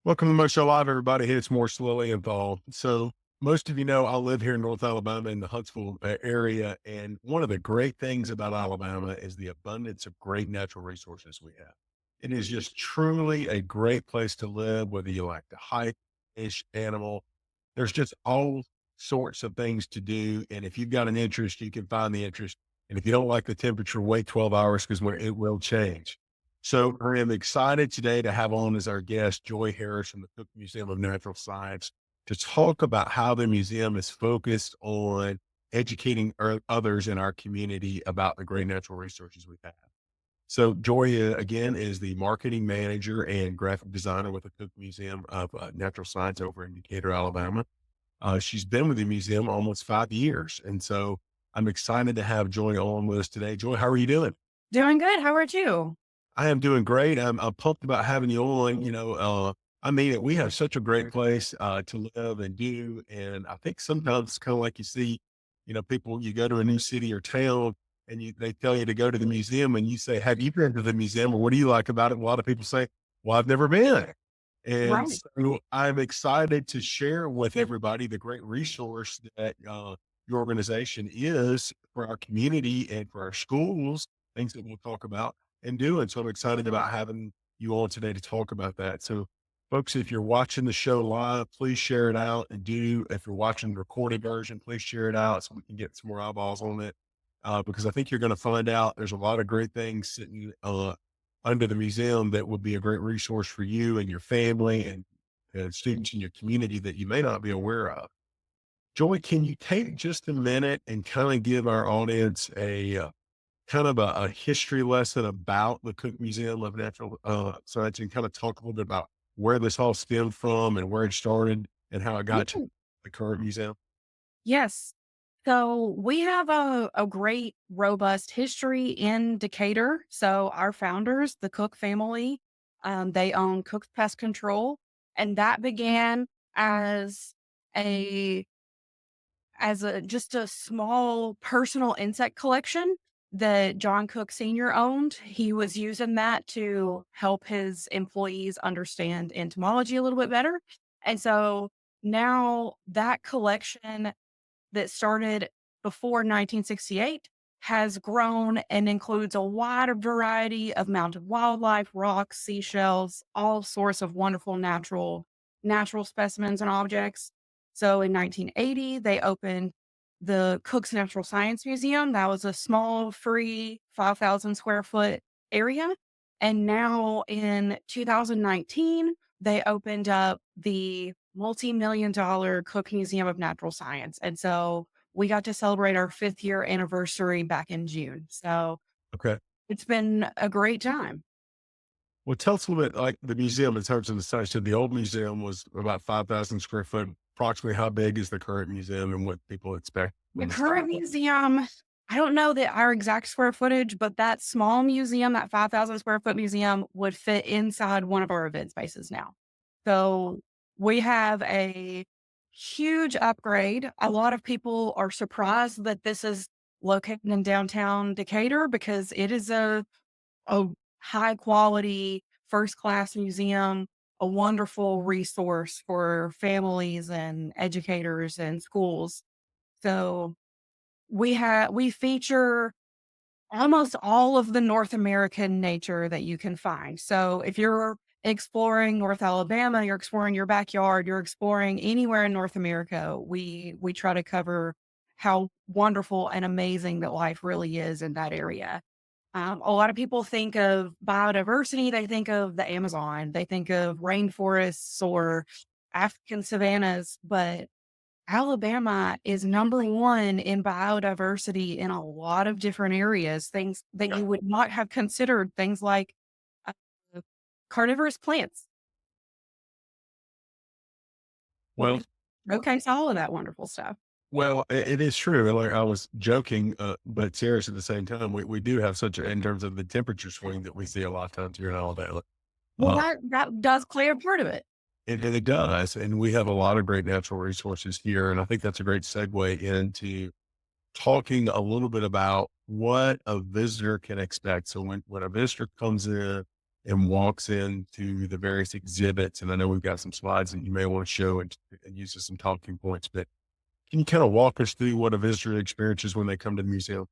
Welcome to my show live, everybody. Hey, it's Morris Lilienthal. So most of you know I live here in North Alabama in the Huntsville area, and one of the great things about Alabama is the abundance of great natural resources we have. It is just truly a great place to live, whether you like to hike, fish, animal. There's just all sorts of things to do, and if you've got an interest, you can find the interest. And if you don't like the temperature, wait 12 hours because it will change. So I am excited today to have on as our guest Joy Harris from the Cook Museum of Natural Science to talk about how the museum is focused on educating others in our community about the great natural resources we have. So Joy, again, is the marketing manager and graphic designer with the Cook Museum of Natural Science over in Decatur, Alabama. She's been with the museum almost 5 years. And so I'm excited to have Joy on with us today. Joy, how are you doing? Doing good. How are you? I am doing great. I'm pumped about having you on. I mean, we have such a great place to live and do, and I think sometimes it's kind of like you see, people you go to a new city or town, and they tell you to go to the museum, and you say, "Have you been to the museum?" Or "What do you like about it?" A lot of people say, "Well, I've never been." And Right. so I'm excited to share with everybody the great resource that your organization is for our community and for our schools, things that we'll talk about and do. And so I'm excited about having you on today to talk about that. So, folks, if you're watching the show live, please share it out. And if you're watching the recorded version, please share it out so we can get some more eyeballs on it. Because I think you're going to find out there's a lot of great things sitting under the museum that would be a great resource for you and your family and students in your community that you may not be aware of. Joy, can you take just a minute and kind of give our audience a kind of a history lesson about the Cook Museum of Natural Science and kind of talk a little bit about where this all stemmed from and where it started and how it got to Yeah. the current museum? Yes. So we have a great, robust history in Decatur. So our founders, the Cook family, they own Cook's Pest Control, and that began as a just a small personal insect collection that John Cook Sr. owned. He was using that to help his employees understand entomology a little bit better. And so now that collection that started before 1968 has grown and includes a wide variety of mountain wildlife, rocks, seashells, all sorts of wonderful natural specimens and objects. So in 1980, they opened the Cook's Natural Science Museum. That was a small, free 5,000 square foot area. And now in 2019, they opened up the multi-million dollar Cook Museum of Natural Science. And so we got to celebrate our 5th year anniversary back in June. So Okay. it's been a great time. Well, tell us a little bit like the museum in terms of the size. So the old museum was about 5,000 square foot. Approximately how big is the current museum and what people expect The when they start? current museum, I don't know that our exact square footage, but that small museum, that 5,000 square foot museum would fit inside one of our event spaces now. So we have a huge upgrade. A lot of people are surprised that this is located in downtown Decatur because it is a high quality, first class museum, a wonderful resource for families and educators and schools. So we feature almost all of the North American nature that you can find. So if you're exploring North Alabama, you're exploring your backyard, you're exploring anywhere in North America, we try to cover how wonderful and amazing that life really is in that area. A lot of people think of biodiversity, they think of the Amazon, they think of rainforests or African savannas, but Alabama is number 1 in biodiversity in a lot of different areas, things that you would not have considered, things like, uh, carnivorous plants. Well, Okay, so all of that wonderful stuff. it is true. Like I was joking, but serious at the same time. We do have in terms of the temperature swing that we see a lot of times here in Alabama. Well, Uh, that does play a part of it. it does. And we have a lot of great natural resources here. And I think that's a great segue into talking a little bit about what a visitor can expect. So when a visitor comes in and walks into the various exhibits. And I know we've got some slides that you may want to show and use as some talking points, but can you kind of walk us through what a visitor experiences when they come to the museum?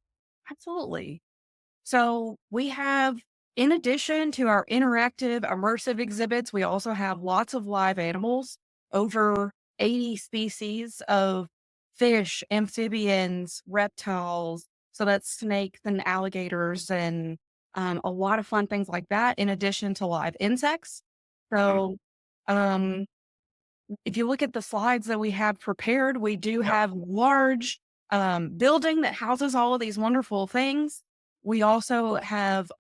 Absolutely. So we have, in addition to our interactive, immersive exhibits, we also have lots of live animals, over 80 species of fish, amphibians, reptiles. So that's snakes and alligators and a lot of fun things like that, in addition to live insects. So, um, if you look at the slides that we have prepared, we do have large building that houses all of these wonderful things. We also have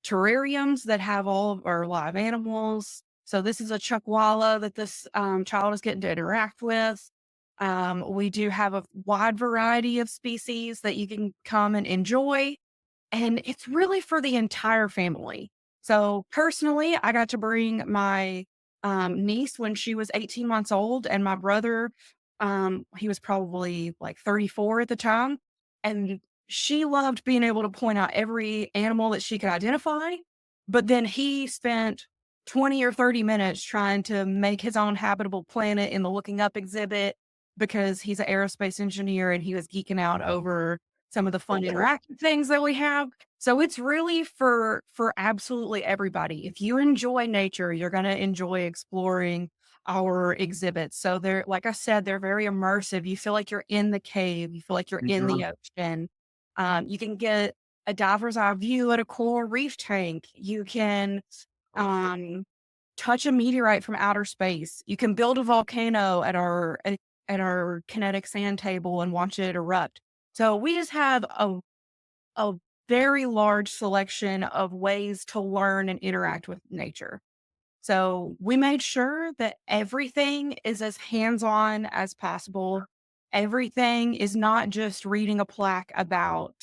terrariums that have all of our live animals. So this is a chuckwalla that this child is getting to interact with. We do have a wide variety of species that you can come and enjoy. And it's really for the entire family. So, personally, I got to bring my, niece when she was 18 months old, and my brother, he was probably, like, 34 at the time, and she loved being able to point out every animal that she could identify, but then he spent 20 or 30 minutes trying to make his own habitable planet in the looking up exhibit because he's an aerospace engineer, and he was geeking out over some of the fun interactive things that we have. So it's really for absolutely everybody. If you enjoy nature, you're going to enjoy exploring our exhibits. So they're, like I said, they're very immersive. You feel like you're in the cave. You feel like you're in Mhm. the ocean. You can get a diver's eye view at a coral reef tank. You can um, touch a meteorite from outer space. You can build a volcano at our kinetic sand table and watch it erupt. So we just have a very large selection of ways to learn and interact with nature. So we made sure that everything is as hands-on as possible. Everything is not just reading a plaque about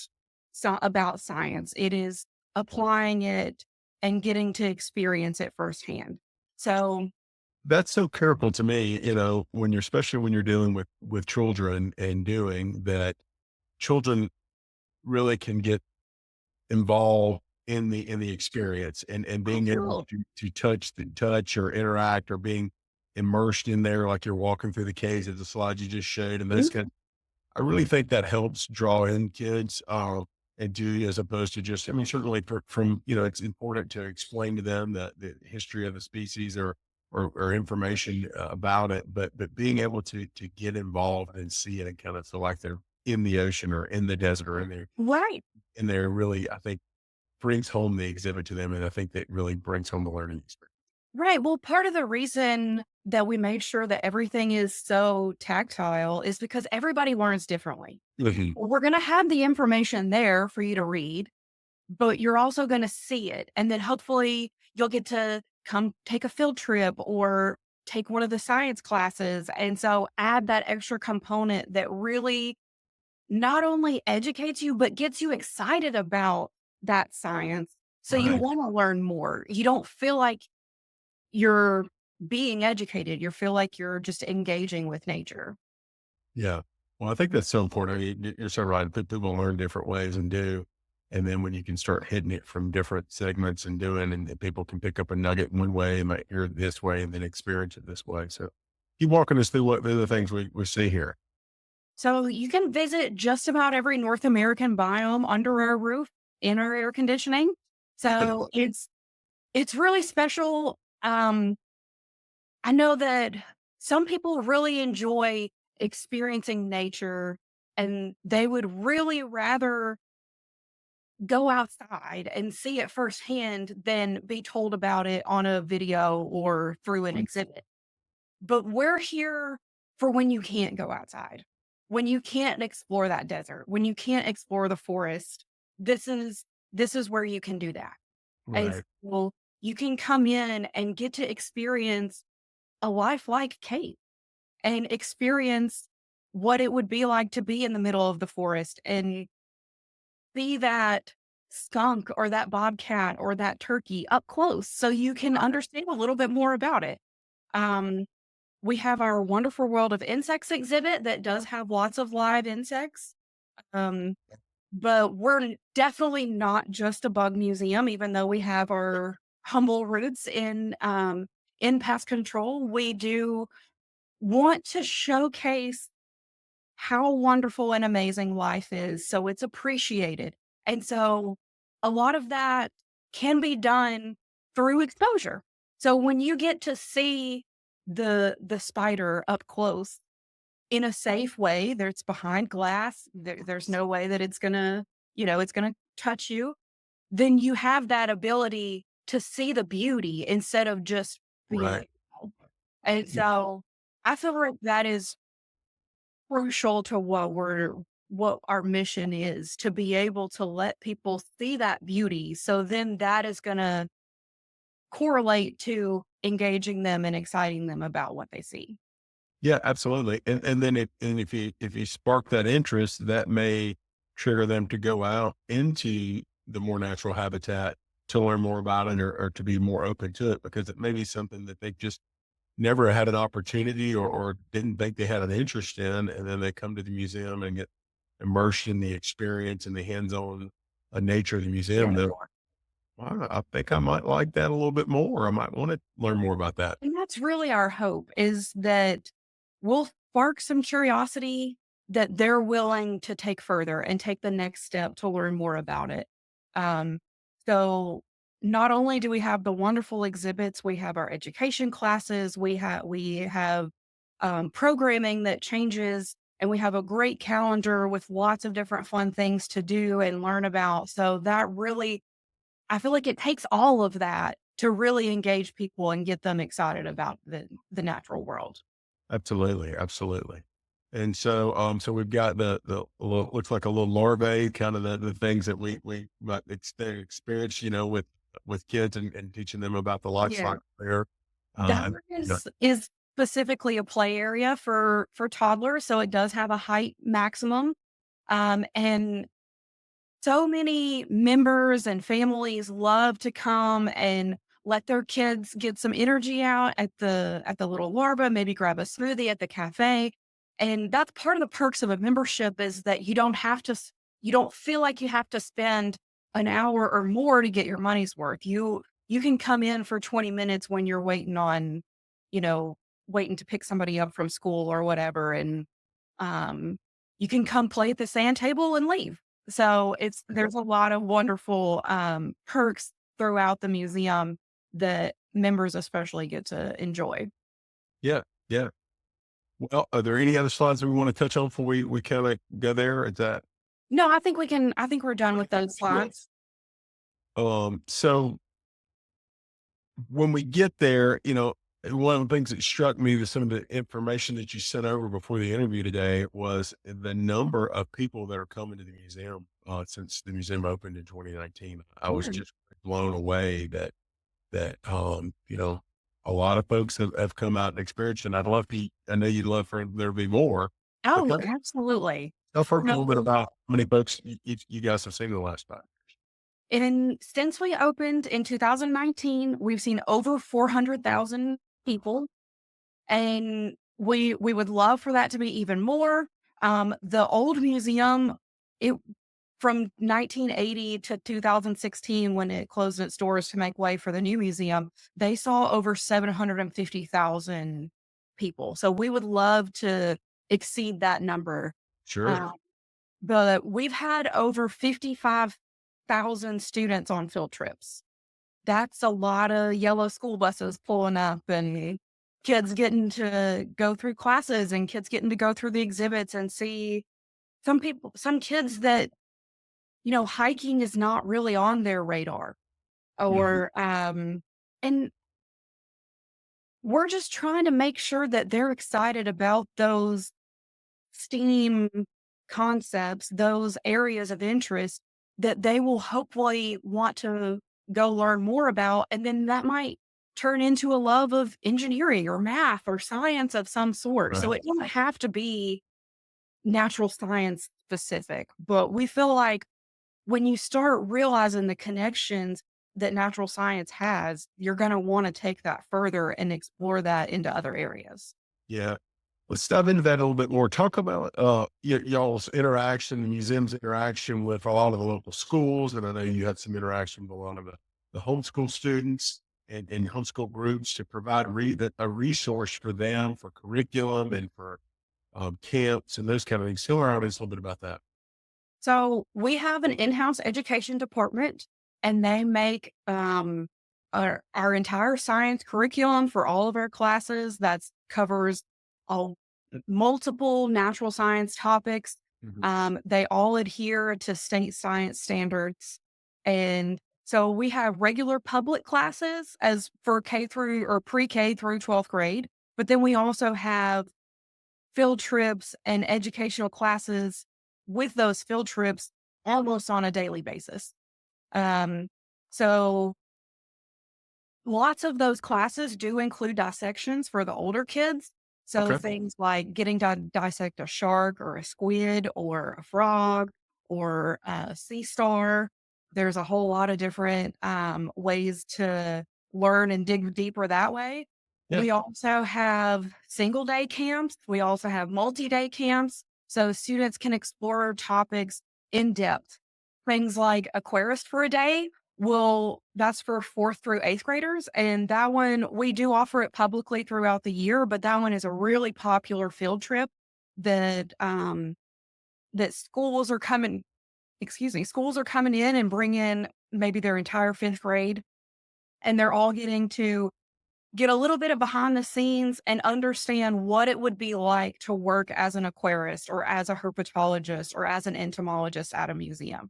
science. It is applying it and getting to experience it firsthand. So That's so careful to me, when you're especially when you're dealing with children and doing that, children really can get involved in the experience and being able absolutely. to touch or interact or being immersed in there like you're walking through the caves of the slides you just showed and those kind I really think that helps draw in kids, and do as opposed to just I mean, certainly from it's important to explain to them the history of the species or information about it, but being able to get involved and see it and kind of feel like they're in the ocean or in the desert or Right. in there really, I think brings home the exhibit to them, and I think that really brings home the learning experience. Right. Well, part of the reason that we made sure that everything is so tactile is because everybody learns differently. Mhm. We're going to have the information there for you to read, but you're also going to see it. And then hopefully you'll get to come take a field trip or take one of the science classes. And so add that extra component that really not only educates you, but gets you excited about that science. So you Right. want to learn more. You don't feel like you're being educated. You feel like you're just engaging with nature. Yeah. Well, I think that's so important. I mean, you're so right. People learn different ways and do. And then when you can start hitting it from different segments and doing, and people can pick up a nugget one way and might hear it this way and then experience it this way. So keep walking us through what the other things we see here. So you can visit just about every North American biome under our roof in our air conditioning. So it's really special. I know that some people really enjoy experiencing nature and they would really rather go outside and see it firsthand than be told about it on a video or through an exhibit. But we're here for when you can't go outside, when you can't explore that desert, when you can't explore the forest. This is this is where you can do that. And Right. so you can come in and get to experience a lifelike cave and experience what it would be like to be in the middle of the forest and see that skunk or that bobcat or that turkey up close so you can understand a little bit more about it. Um, we have our Wonderful World of Insects exhibit that does have lots of live insects. Um, but we're definitely not just a bug museum, even though we have our humble roots in pest control. We do want to showcase how wonderful and amazing life is, so it's appreciated. And so a lot of that can be done through exposure. So when you get to see the spider up close in a safe way, that's behind glass, there's no way that it's gonna, it's gonna touch you, then you have that ability to see the beauty instead of just being. Right. And Yeah. so I feel like that is crucial to what our mission is, to be able to let people see that beauty. So then that is going to correlate to engaging them and exciting them about what they see. Yeah, absolutely. And then if you spark that interest, that may trigger them to go out into the more natural habitat to learn more about it, or to be more open to it, because it may be something that they just never had an opportunity, or didn't think they had an interest in. And then they come to the museum and get immersed in the experience and the hands-on nature of the museum. Yeah. That, "Wow, I think I might like that a little bit more. I might want to learn more about that." And that's really our hope, is that we'll spark some curiosity that they're willing to take further and take the next step to learn more about it. Um, so not only do we have the wonderful exhibits, we have our education classes, we have programming that changes, and we have a great calendar with lots of different fun things to do and learn about. So that really, I feel like it takes all of that to really engage people and get them excited about the natural world. Absolutely, absolutely. And so, so we've got the little, looks like a little larvae, kind of the things that we might experience, with kids, and teaching them about the life Yeah. cycle there. That Uh, one you know, is specifically a play area for toddlers, so it does have a height maximum, and so many members and families love to come and let their kids get some energy out at the little larva, maybe grab a smoothie at the cafe. And that's part of the perks of a membership, is that you don't feel like you have to spend an hour or more to get your money's worth. You can come in for 20 minutes when you're you know, waiting to pick somebody up from school or whatever, and um you can come play at the sand table and leave. So there's a lot of wonderful, perks throughout the museum that members especially get to enjoy. yeah, yeah. Well, are there any other slides that we want to touch on before we kind of go there? Is that, No, I think we're done with those slides. so when we get there, one of the things that struck me with some of the information that you sent over before the interview today was the number of people that are coming to the museum, since the museum opened in 2019. I was Sure. just blown away that a lot of folks have come out and experienced, and I know you'd love for there to be more, but Oh, kind of absolutely. tell folks a little bit So, about how many folks you guys have seen in the last time. and since we opened in 2019, we've seen over 400,000 people. And we would love for that to be even more. The old museum, it from 1980 to 2016, when it closed its doors to make way for the new museum, they saw over 750,000 people. So we would love to exceed that number. Sure. Uh, but we've had over 55,000 students on field trips. That's a lot of yellow school buses pulling up, and kids getting to go through classes, and kids getting to go through the exhibits and see some kids that, hiking is not really on their radar, Mhm. or, and we're just trying to make sure that they're excited about those STEAM concepts, those areas of interest that they will hopefully want to go learn more about. And then that might turn into a love of engineering or math or science of some sort. So Right. it doesn't have to be natural science specific, but we feel like when you start realizing the connections that natural science has, you're going to want to take that further and explore that into other areas. Yeah. Let's dive into that a little bit more. Talk about y'all's interaction, the museum's interaction with a lot of the local schools, and I know you had some interaction with a lot of the the homeschool students and homeschool groups to provide a resource for them for curriculum and for camps and those kind of things. Tell our audience a little bit about that. So we have an in-house education department, and they make our entire science curriculum for all of our classes. That covers all multiple natural science topics. Mhm. They all adhere to state science standards, and so we have regular public classes as for K through or pre-K through 12th grade, but then we also have field trips and educational classes with those field trips almost on a daily basis. Um, so lots of those classes do include dissections for the older kids. So Okay. things like getting to dissect a shark or a squid or a frog or a sea star. There's a whole lot of different ways to learn and dig deeper that way. Yeah. We also have single day camps. We also have multi day camps. So students can explore topics in depth. Things like Aquarist for a day, well, that's for 4th through 8th graders, and that one we do offer it publicly throughout the year, but that one is a really popular field trip that, that schools are coming in and bringing maybe their entire 5th grade, and they're all getting to get a little bit of behind the scenes and understand what it would be like to work as an aquarist or as a herpetologist or as an entomologist at a museum.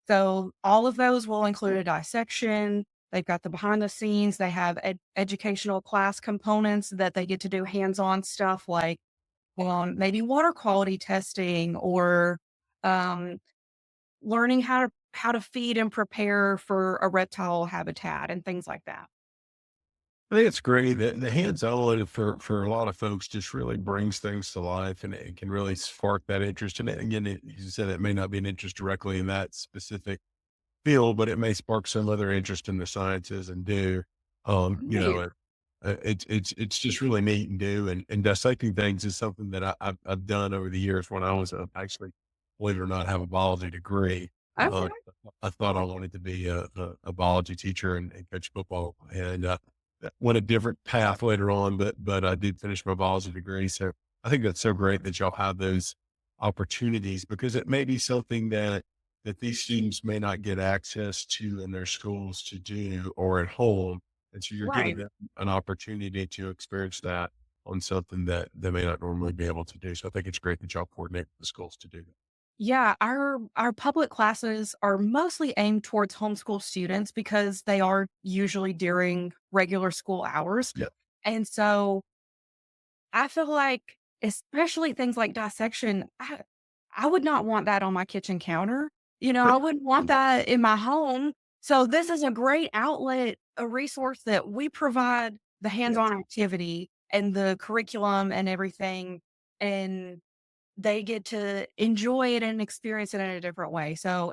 So all of those will include a dissection. They've got the behind the scenes. They have educational class components that they get to do hands-on stuff like maybe water quality testing or um, learning how to feed and prepare for a reptile habitat and things like that. I think it's great that the hands-on for a lot of folks just really brings things to life and it can really spark that interest. And again, you said it may not be an interest directly in that specific field, but it may spark some other interest in the sciences and do, Right. it's just really neat and do, and dissecting things is something that I've done over the years when I was actually, believe it or not, have a biology degree. Uh, Okay. I thought I wanted to be a biology teacher and coach football, and went a different path later on, but I did finish my biology degree. So I think that's so great that y'all have those opportunities because it may be something that these students may not get access to in their schools to do or at home. And so you're giving Right. them an opportunity to experience that on something that they may not normally be able to do. So I think it's great that y'all coordinate with the schools to do that. Yeah, our public classes are mostly aimed towards homeschool students because they are usually during regular school hours. Yeah. And so I feel like, especially things like dissection, I would not want that on my kitchen counter. I wouldn't want that in my home. So this is a great outlet, a resource that we provide the Yes. hands-on activity and the curriculum and everything. And they get to enjoy it and experience it in a different way. So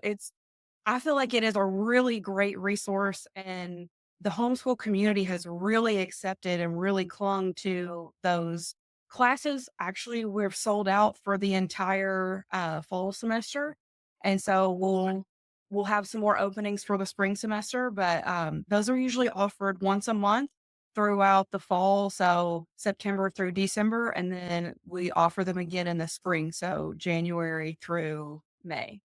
I feel like it is a really great resource, and the homeschool community has really accepted and really clung to those classes. Actually, we're sold out for the entire fall semester, and so we'll have some more openings for the spring semester. But those are usually offered once a month throughout the fall, so September through December, and then we offer them again in the spring, so January through May.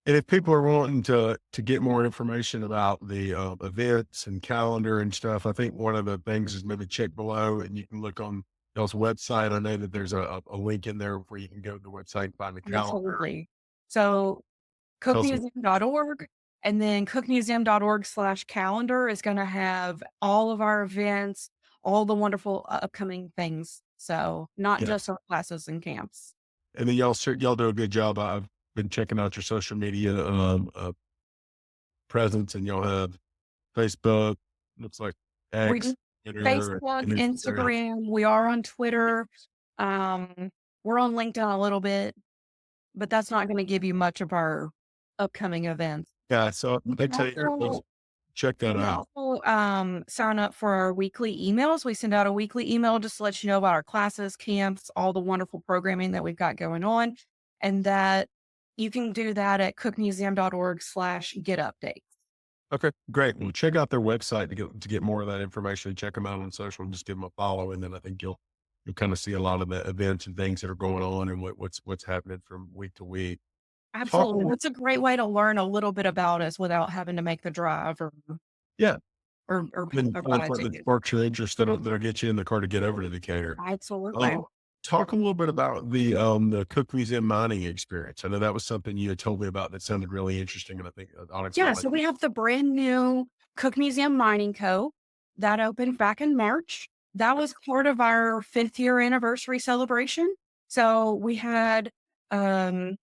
And if people are wanting to get more information about the events and calendar and stuff, I think one of the things is maybe check below and you can look on y'all's website. I know that there's a link in there where you can go to the website and find the calendar. Absolutely. So Tell us. cookmuseum.org, and then cookmuseum.org/calendar is gonna have all of our events, all the wonderful upcoming things. So not Yeah. just our classes and camps. And then y'all do a good job. I've been checking out your social media presence, and y'all have Facebook. Looks like We X, do Twitter, Facebook, and Instagram. Instagram, we are on Twitter. We're on LinkedIn a little bit, but that's not gonna give you much of our upcoming events. Yeah, so You they can tell you also check that You can out. also, sign up for our weekly emails. We send out a weekly email just to let you know about our classes, camps, all the wonderful programming that we've got going on, and that you can do that at cookmuseum.org/get updates. Okay, great. Well, check out their website to get more of that information. Check them out on social and just give them a follow, and then I think you'll kind of see a lot of the events and things that are going on and what's happening from week to week. Talk, Absolutely. It's a great way to learn a little bit about us without having to make the drive yeah, or and buy a that ticket. sparks your interest that'll get you in the car to get over to Decatur. Absolutely. Um, talk a little bit about the Cook Museum mining experience. I know that was something you had told me about that sounded really interesting, and I think Onyx Yeah, might like. so we have the brand new Cook Museum Mining Co. that opened back in March. That was part of our 5th year anniversary celebration. So um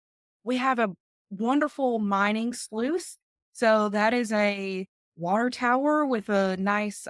we have a wonderful mining sluice. So that is a water tower with a nice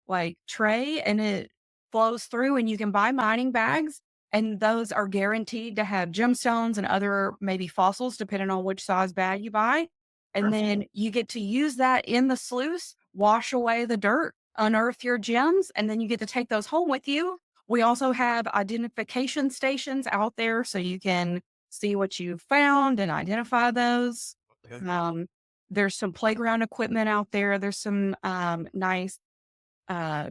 like tray and it flows through and you can buy mining bags and those are guaranteed to have gemstones and other maybe fossils depending on which size bag you buy. And then you get to use that in the sluice, wash away the dirt, unearth your gems, and then you get to take those home with you. We also have identification stations out there so you can see what you found and identify those. Okay. Um, there's some playground equipment out there. There's some nice uh,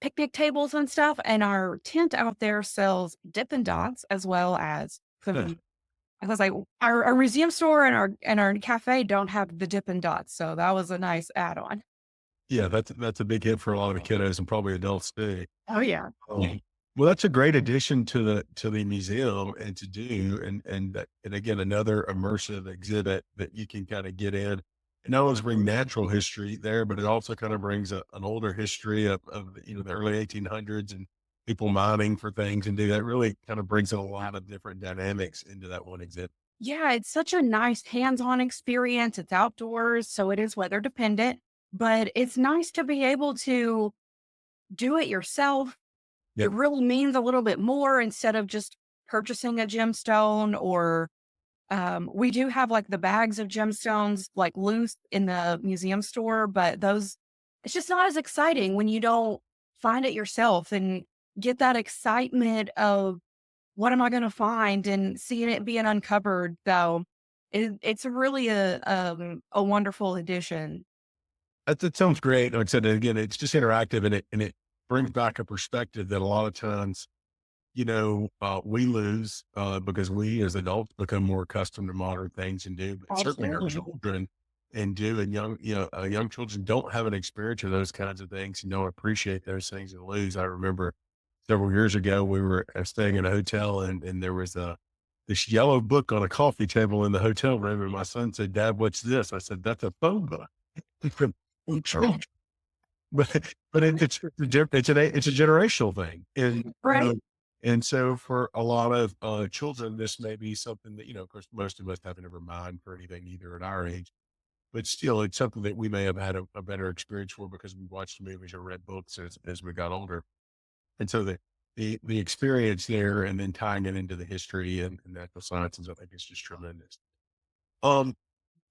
picnic tables and stuff, and our tent out there sells Dippin' Dots as well as Yeah. some I was like, our museum store and our cafe don't have the Dippin' Dots, so that was a nice add-on. Yeah, that's a big hit for a lot of the kiddos and probably adults too. Oh, yeah. Well, that's a great addition to the museum and to do, and again, another immersive exhibit that you can kinda get in. And not only bring natural history there, but it also kind of brings an older history of, the early 1800s and people mining for things and do that really kind of brings a lot of different dynamics into that one exhibit. Yeah, it's such a nice hands-on experience, it's outdoors, so it is weather dependent, but it's nice to be able to do it yourself. It Yep. really means a little bit more instead of just purchasing a gemstone or we do have, like, the bags of gemstones, like, loose in the museum store, but those it's just not as exciting when you don't find it yourself and get that excitement of, "What am I gonna find?" and seeing it being uncovered, so it's really a wonderful addition. That sounds great. Like I said, again, it's just interactive and it brings back a perspective that a lot of times we lose because we as adults become more accustomed to modern things and do, but certainly our Absolutely. children and do, and young children don't have an experience of those kinds of things and don't appreciate those things and lose. I remember several years ago, we were staying in a hotel and there was this yellow book on a coffee table in the hotel room. And my son said, "Dad, what's this?" I said, "That's a phone book." But it's a generational thing, and, Right. and so for a lot of, children, this may be something that, of course, most of us haven't ever mined for anything either at our age, but still, it's something that we may have had a better experience for because we watched movies or read books as we got older, and so the experience there and then tying it into the history and natural sciences, I think is just tremendous. Um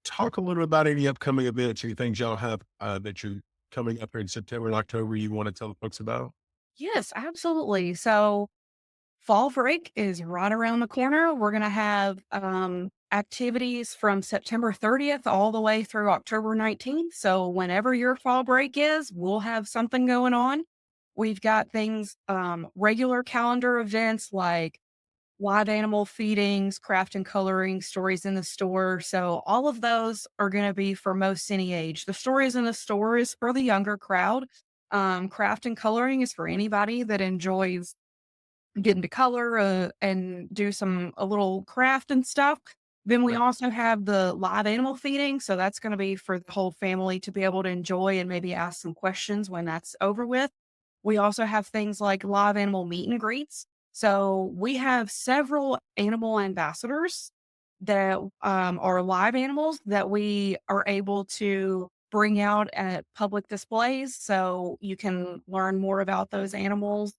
Talk a little about any upcoming events or things y'all have, that you're coming up here in September and October you wanna tell the folks about? Yes, absolutely. So fall break is right around the corner. We're going to have activities from September 30th all the way through October 19th. So, whenever your fall break is, we'll have something going on. We've got things, regular calendar events like live animal feedings, craft and coloring, stories in the store. So, all of those are going to be for most any age. The stories in the store is for the younger crowd. Craft and coloring is for anybody that enjoys get into color, and do a little craft and stuff. Then we Right. also have the live animal feeding, so that's gonna be for the whole family to be able to enjoy and maybe ask some questions when that's over with. We also have things like live animal meet and greets. So we have several animal ambassadors that, are live animals that we are able to bring out at public displays, so you can learn more about those animals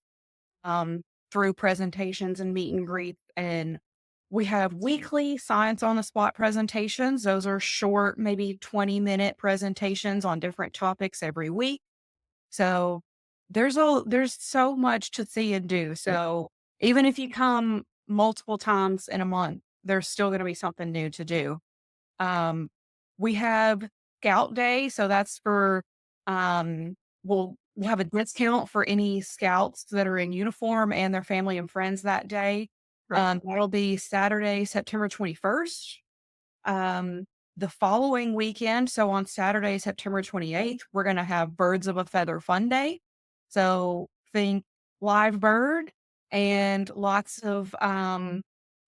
um, through presentations and meet and greets. And we have weekly science on the spot presentations. Those are short, maybe 20-minute presentations on different topics every week. So there's so much to see and do. So even if you come multiple times in a month, there's still going to be something new to do. Um, we have Scout Day. So that's for, we'll have a discount for any scouts that are in uniform and their family and friends that day. Okay. That'll be Saturday, September 21st. The following weekend, so on Saturday, September 28th, we're going to have Birds of a Feather Fun Day. So think live bird and lots of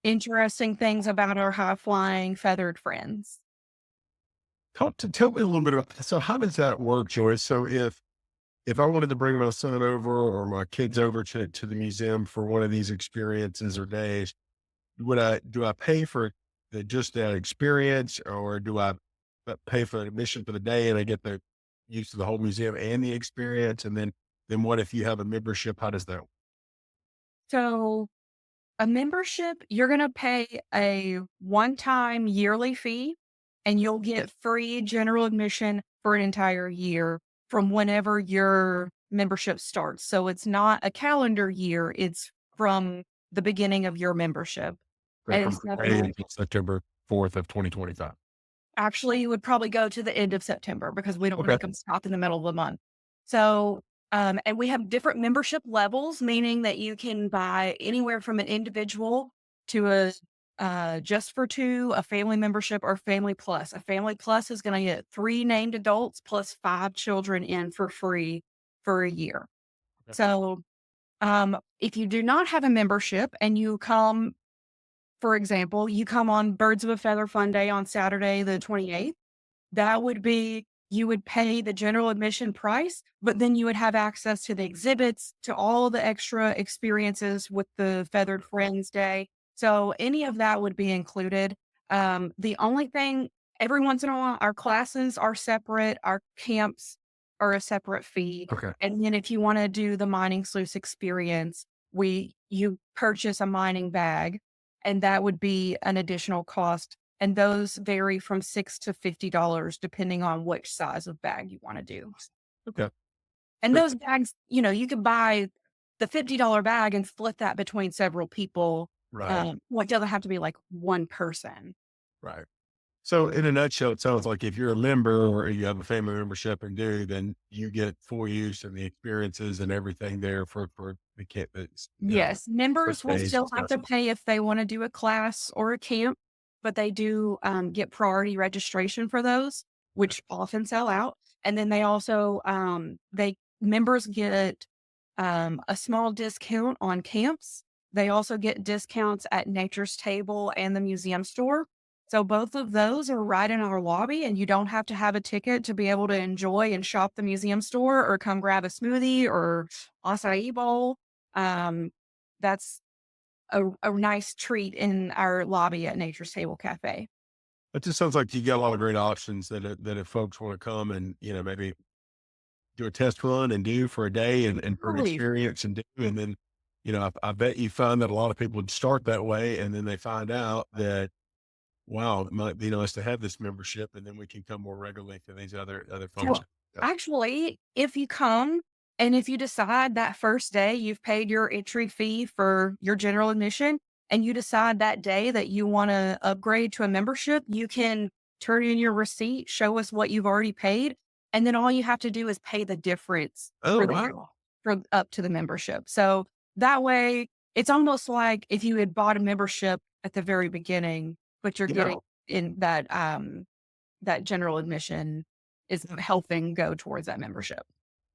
interesting things about our high flying feathered friends. Tell me a little bit about that. So how does that work, Joyce? So if I wanted to bring my son over or my kids over to the museum for one of these experiences or days, do I pay for just that experience, or do I pay for admission for the day and I get the use of the whole museum and the experience? And then what if you have a membership? How does that? So a membership, you're gonna pay a one-time yearly fee, and you'll get free general admission for an entire year from whenever your membership starts. So it's not a calendar year, it's from the beginning of your membership. Okay, And from today so until September 4th of 2025. actually, you would probably go to the end of September because we don't Okay. make them stop in the middle of the month. So, and we have different membership levels, meaning that you can buy anywhere from an individual to a just for two, a family membership, or family plus. A family plus is going to get three named adults plus five children in for free for a year. Okay. So, if you do not have a membership and you come, for example, you come on Birds of a Feather Fun Day on Saturday, the 28th. That would be you would pay the general admission price, but then you would have access to the exhibits, to all the extra experiences with the Feathered Friends Day. So any of that would be included. The only thing, every once in a while, our classes are separate, our camps are a separate fee. Okay. And then if you want to do the mining sluice experience, you purchase a mining bag, and that would be an additional cost, and those vary from $6 to $50 depending on which size of bag you wanna do. Okay. And So those bags, you could buy the $50 bag and split that between several people. right, Well, it doesn't have to be like one person. right. So in a nutshell, it sounds like if you're a member or you have a family membership and do, then you get full use and the experiences and everything there for the kid that's Yes, for members will days and still have stuff. to pay if they wanna do a class or a camp, but they do, get priority registration for those, which often sell out, and then they also, they members get, a small discount on camps. They also get discounts at Nature's Table and the museum store. So both of those are right in our lobby, and you don't have to have a ticket to be able to enjoy and shop the museum store or come grab a smoothie or acai bowl. Um, that's a nice treat in our lobby at Nature's Table Cafe. It just sounds like you got a lot of great options that if folks want to come and, maybe do a test run and do for a day and for an Really. experience and do, and then, I bet you find that a lot of people would start that way and then they find out that, wow, it might be nice to have this membership and then we can come more regularly to these other So, functions. Yeah. actually, if you come and if you decide that first day you've paid your entry fee for your general admission and you decide that day that you wanna upgrade to a membership, you can turn in your receipt, show us what you've already paid, and then all you have to do is pay the difference Oh, for the wow. for up to the membership. So, that way, it's almost like if you had bought a membership at the very beginning, but you're Yeah. getting in that general admission is helping go towards that membership.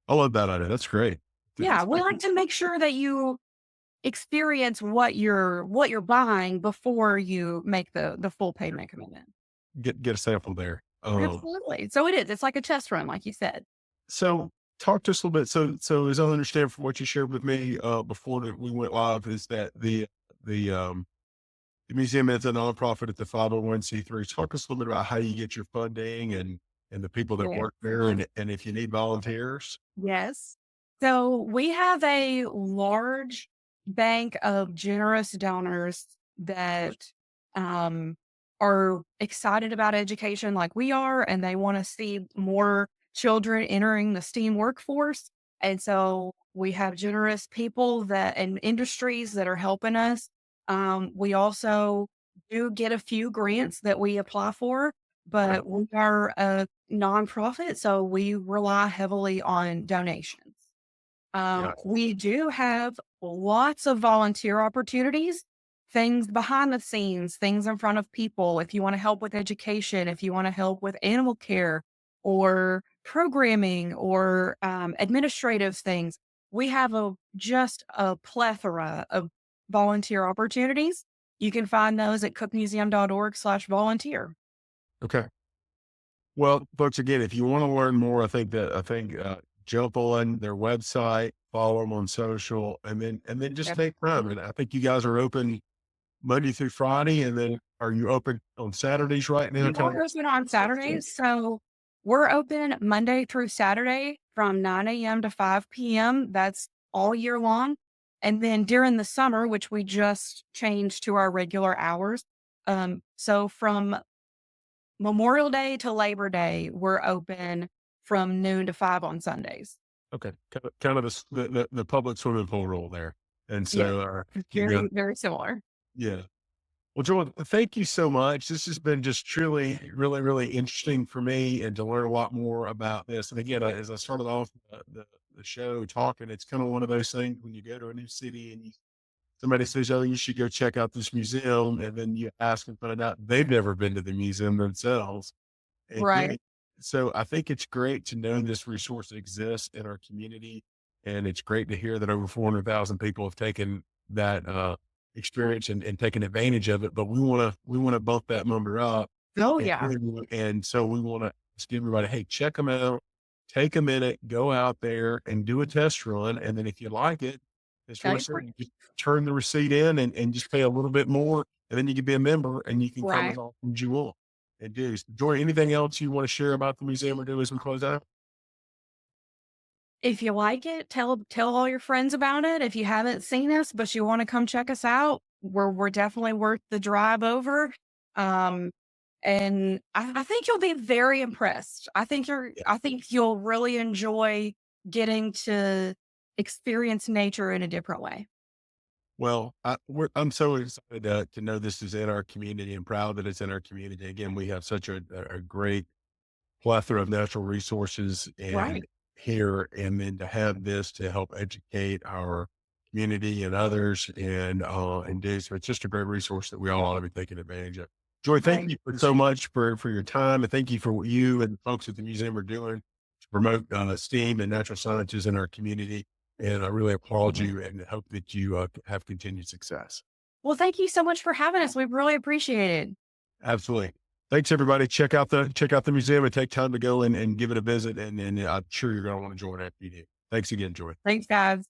I love that idea. That's great. Yeah, It's we like like to make sure that you experience what you're buying before you make the full payment commitment. get a sample there. Absolutely. So it is. It's like a test run, like you said. So talk to us a little bit. So as I understand from what you shared with me before that we went live, is that the the museum is a nonprofit at the 501(c)(3). Talk to us a little bit about how you get your funding and the people that Yeah. work there, and if you need volunteers. Yes. So we have a large bank of generous donors that um, are excited about education like we are, and they want to see more children entering the STEAM workforce. And so we have generous people that and industries that are helping us. We also do get a few grants that we apply for. Okay. but we are a nonprofit, so we rely heavily on donations. Yeah. We do have lots of volunteer opportunities, things behind the scenes, things in front of people. If you want to help with education, if you want to help with animal care or programming or administrative things, we have just a plethora of volunteer opportunities. You can find those at cookmuseum.org/volunteer. Okay. Well, folks, again, if you want to learn more, jump on their website, follow them on social, and then just Yep. take time. And I think you guys are open Monday through Friday, and then are you open on Saturdays right now? We Kind are of. open on Saturdays, so we're open Monday through Saturday from 9 a.m. to 5 p.m. That's all year long. And then during the summer, which we just changed to our regular hours, so from Memorial Day to Labor Day, we're open from noon to 5 on Sundays. Okay, kind of the public swimming pool rule there, and Yes, so yeah, very, very similar. yeah. Well, Joel, thank you so much. This has been just truly, really, really interesting for me, and to learn a lot more about this. And again, as I started off the show talking, it's kind of one of those things when you go to a new city and somebody says, "Oh, you should go check out this museum," and then you ask and find out they've never been to the museum themselves. And yeah, Right. so I think it's great to know this resource exists in our community, and it's great to hear that over 400,000 people have taken that experience and taken advantage of it. But we want to bump that number up, Oh, and, yeah. and so we want to ask everybody, hey, check them out, take a minute, go out there and do a test run, and then if you like it, it's Tell really your simple. friends. You just turn the receipt in and just pay a little bit more, and then you can be a member and you can come as Right. often as you want. It is. Joy, anything else you want to share about the museum or do as we close out? If you like it, tell all your friends about it. If you haven't seen us, but you wanna come check us out, we're definitely worth the drive over. Um, and I think you'll be very impressed. Yeah. I think you'll really enjoy getting to experience nature in a different way. Well, I'm so excited to know this is in our community and proud that it's in our community. Again, we have such a great plethora of natural resources Right. and here, and then to have this to help educate our community and others and do so. It's just a great resource that we all ought to be taking advantage of. Joy, thank Right. you so much for your time, and thank you for what you and folks at the museum are doing to promote STEAM and natural sciences in our community. And I really applaud you and hope that you have continued success. Well, thank you so much for having us. We really appreciate it. Absolutely. Thanks, everybody. Check out the museum and take time to go and give it a visit. And I'm sure you're going to want to join after you do. Thanks again, Joy. Thanks, guys.